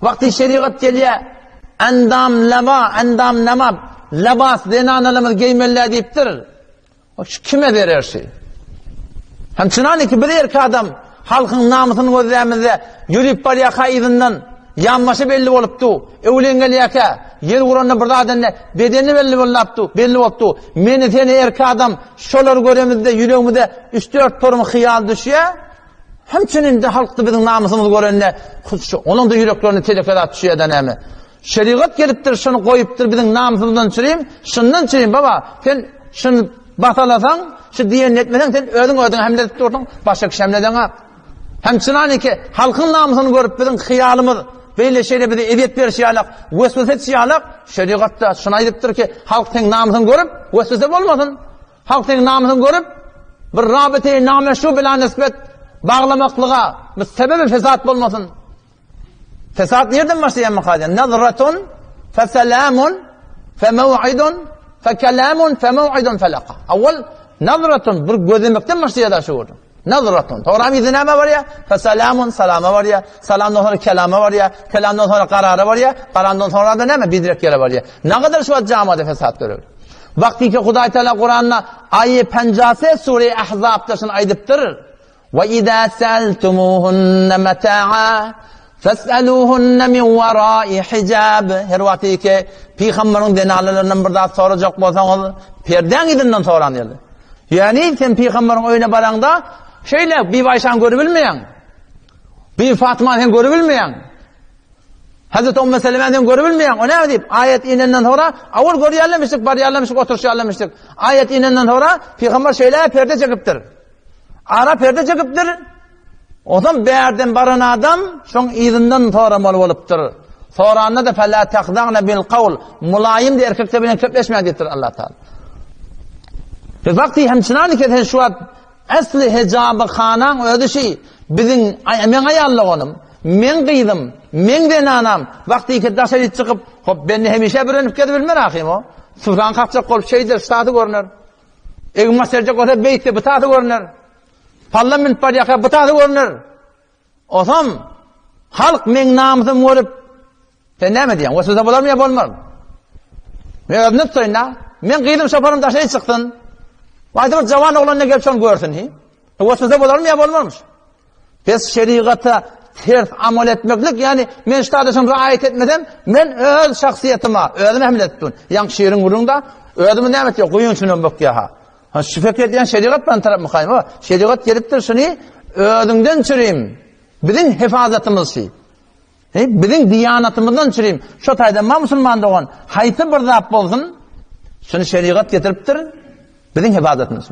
Vakti şeriat geliyor, endam nama, labas, denanalımız giymeler deyiptir. O kime verir şey? Hem çınani ki bir erkek adam, halkın namusunu gözlemizde, yürüyüp barıya kaydından, yanması belli oluptu. Evlen geliyaka, yer uğranına burada adamla, bedeni belli oluptu. Meni seni erkek adam, şolar göremizde, yüreğimizde, 3-4 torum hıyal düşüyor. Hemçinin de halkta bizim namusumuz görenle, onun da yüreklerini tehlikede düşüyor denemi. Şeriat geliptir, şunu koyuptur, bizim namusumuzdan çüreyim, şundan çüreyim baba, sen şunu batalasan, şu diyen etmeden sen ödün hemledip durdun, başka kişi hemleden ha. Hem çınani ki halkın namusunu görüp bizim hıyalımız, böyle şeyle bize ediyet bir şeyalak, vesveset şeyalak, şeriatta şuna ediptir ki halk senin namusunu görüp, vesveset olmasın. Halk senin namusunu görüp, bir rabite-i nameşru bila nispet bağlamaklığa, bir sebebi fesat olmasın. Fesat nereden başlayan mekadyen? Nazratun, feselamun, femev'idun, fekelamun, femev'idun felaka. Evvel, nazratun, bir gözlemekten başlayan şu oldu. Nazratun. Toğram iziname var ya, feselamun, salama var ya, salamdan sonra kelama var ya, kelamdan sonra kararı var ya, kararından sonra da ne mi? Bidirek yere var ya. Ne kadar şu an camada fesat görüyor. Vakti ki Huday Teala Kur'an'la ayı 50 Sure-i Ahzab'da şunu aydıptırır. وَإِذَا سَأَلْتُمُوهُنَّ مَتَاعًا فَاسْأَلُوهُنَّ مِنْ وَرَاءِ حِجَابٍ. Her vakti ki Peygamber'in denalarından bir daha soracak bolsanız, perden idinden soranıyor. Yani sen Peygamber'in oyuna baranda şöyle bir Ayşe'ni görebilmeyen, bir Fatıma sen görebilmeyen, Hazreti Ümmü Seleme'den görebilmeyen, o ne deyip ayet inenden sonra avul görüyorlamıştık, barıyarlamıştık, oturuşuyorlamıştık. Ayet inenden sonra Peygamber şöyle perde çekiptir. Ara perde çekiptir. O zaman beğerden baran adam şun izinden sonra mal oluptur. Sonra da fela taqda'na bil qawl, mulayim de erkekle bilen köpleşmeyen deyiptir Allah Teala. Ve vakti hemçinani ki şu an asli hicabı xanan ödü şey bizim men ayallığınım, men qıydım, men denanam vakti ki daşarı çıkıp hop beni hemişe öğrenip gidebilmer akıyım o. Sultan kalkacak olup şeydir, statı görünür. Egma sercek olsa beytte bıtatı görünür. Parlament pariyaka bıtatı görünür. O zaman halk men namusum görüp sen ne mi diyen? O sözde bular mı ya bolmar mı? Men ödünüp soyun da men qıydım şaparım daşarı çıktın. Vayda bir cavan oğlanına gelip şunu görsün. O sözde bular mı ya bolmarmış? Biz şeriata ters amel etmeklik, yani men ştadışım riayet etmesem, men öz şahsiyetime, özüme hamle ettim. Yan şiirin vurunda, özümü ne emet yok, kuyun şunu bak ya. Şu fikret diyen şeriat ben taraf mıkayım ama, şeriat geliptir şunu, özünden çüreyim. Bizim hifazatımız şey. Bizim diyanatımızdan çüreyim. Şu taydan Müslüman doğan, hayti bir zap olsun, şunu şeriat getiriptir, bizim hifazatımız.